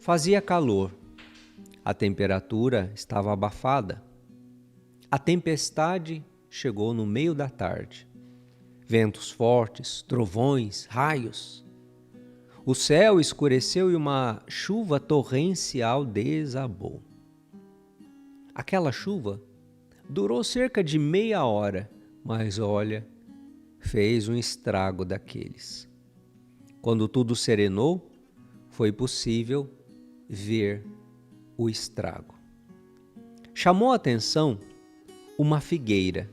Fazia calor, a temperatura estava abafada. A tempestade chegou no meio da tarde. Ventos fortes, trovões, raios. O céu escureceu e uma chuva torrencial desabou. Aquela chuva durou cerca de meia hora, mas olha, fez um estrago daqueles. Quando tudo serenou, foi possível ver o estrago. Chamou a atenção uma figueira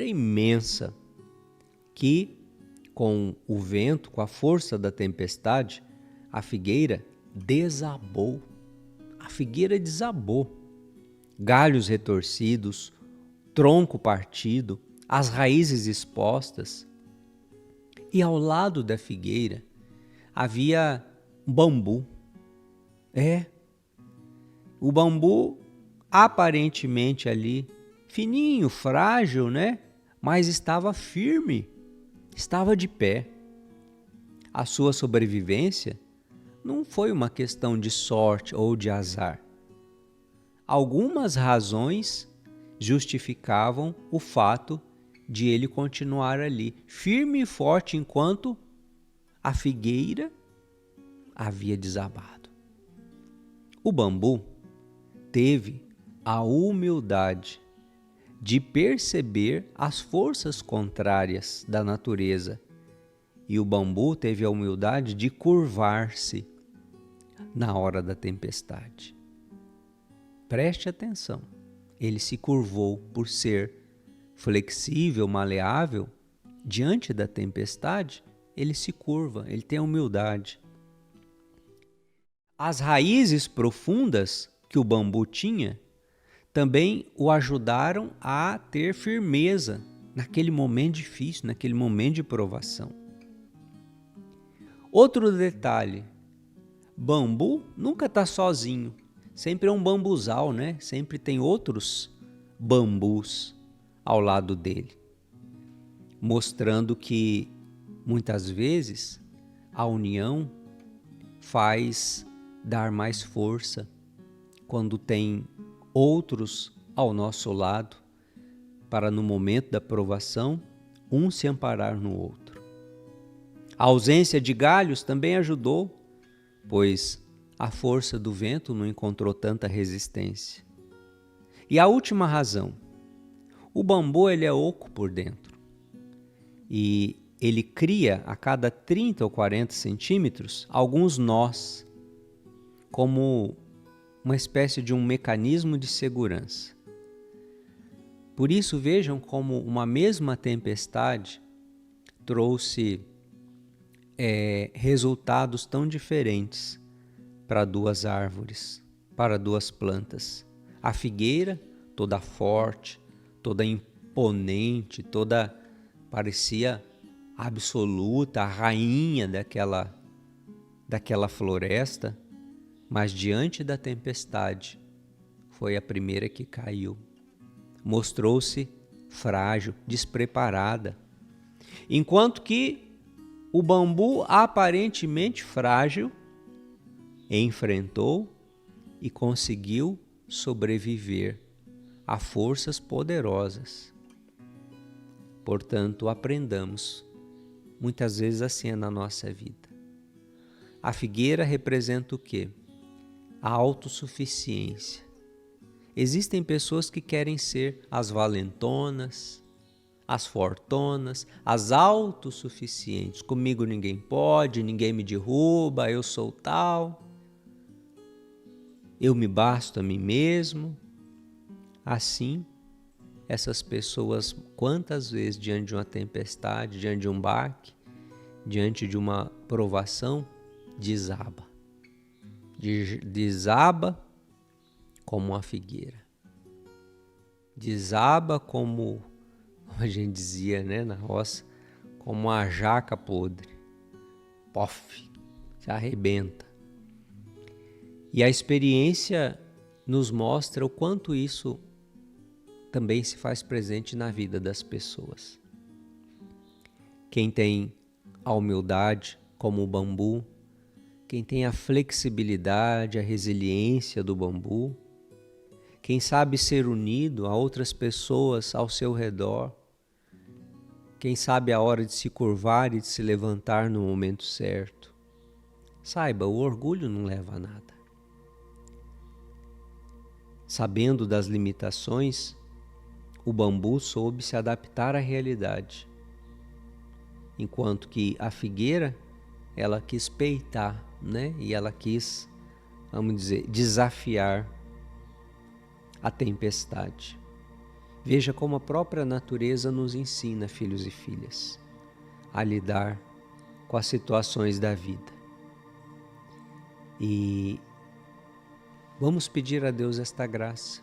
imensa, que com o vento, com a força da tempestade, a figueira desabou. A figueira desabou. Galhos retorcidos, tronco partido, as raízes expostas. E ao lado da figueira havia um bambu. O bambu aparentemente ali, fininho, frágil, né? Mas estava firme, estava de pé. A sua sobrevivência não foi uma questão de sorte ou de azar. Algumas razões justificavam o fato de ele continuar ali, firme e forte, enquanto a figueira havia desabado. O bambu teve a humildade de perceber as forças contrárias da natureza, e o bambu teve a humildade de curvar-se na hora da tempestade. Preste atenção, ele se curvou por ser flexível, maleável. Diante da tempestade, ele se curva, ele tem a humildade. As raízes profundas que o bambu tinha também o ajudaram a ter firmeza naquele momento difícil, naquele momento de provação. Outro detalhe, bambu nunca está sozinho, sempre é um bambuzal, né? Sempre tem outros bambus ao lado dele, mostrando que muitas vezes a união faz dar mais força quando tem outros ao nosso lado, para no momento da provação, um se amparar no outro. A ausência de galhos também ajudou, pois a força do vento não encontrou tanta resistência. E a última razão, o bambu ele é oco por dentro, e ele cria a cada 30 ou 40 centímetros alguns nós, como uma espécie de um mecanismo de segurança. Por isso, vejam como uma mesma tempestade trouxe resultados tão diferentes para duas árvores, para duas plantas. A figueira, toda forte, toda imponente, toda parecia absoluta, a rainha daquela floresta, mas diante da tempestade foi a primeira que caiu. Mostrou-se frágil, despreparada. Enquanto que o bambu, aparentemente frágil, enfrentou e conseguiu sobreviver a forças poderosas. Portanto, aprendamos. Muitas vezes assim é na nossa vida. A figueira representa o quê? A autossuficiência. Existem pessoas que querem ser as valentonas, as fortonas, as autossuficientes. Comigo ninguém pode, ninguém me derruba, eu sou tal. Eu me basto a mim mesmo. Assim, essas pessoas, quantas vezes diante de uma tempestade, diante de um baque, diante de uma provação, desaba. Desaba como uma figueira. Desaba como a gente dizia, né, na roça, como uma jaca podre. Pof, se arrebenta. E a experiência nos mostra o quanto isso também se faz presente na vida das pessoas. Quem tem a humildade como o bambu, quem tem a flexibilidade, a resiliência do bambu, quem sabe ser unido a outras pessoas ao seu redor, quem sabe a hora de se curvar e de se levantar no momento certo. Saiba, o orgulho não leva a nada. Sabendo das limitações, o bambu soube se adaptar à realidade, enquanto que a figueira, ela quis peitar, né? E ela quis, vamos dizer, desafiar a tempestade. Veja como a própria natureza nos ensina, filhos e filhas, a lidar com as situações da vida. E vamos pedir a Deus esta graça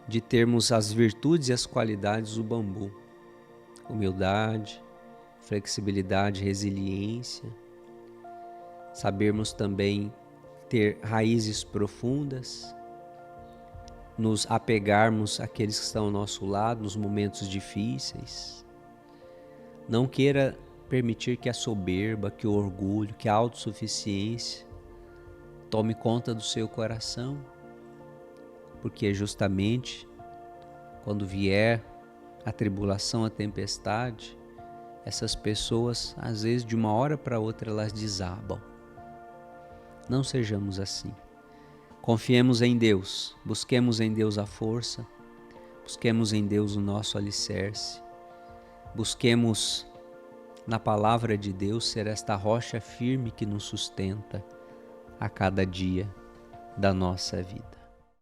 de termos as virtudes e as qualidades do bambu: humildade, flexibilidade, resiliência, sabermos também ter raízes profundas, nos apegarmos àqueles que estão ao nosso lado nos momentos difíceis. Não queira permitir que a soberba, que o orgulho, que a autossuficiência tome conta do seu coração, porque justamente quando vier a tribulação, a tempestade, essas pessoas, às vezes de uma hora para outra, elas desabam. Não sejamos assim. Confiemos em Deus, busquemos em Deus a força, busquemos em Deus o nosso alicerce, busquemos na palavra de Deus ser esta rocha firme que nos sustenta a cada dia da nossa vida.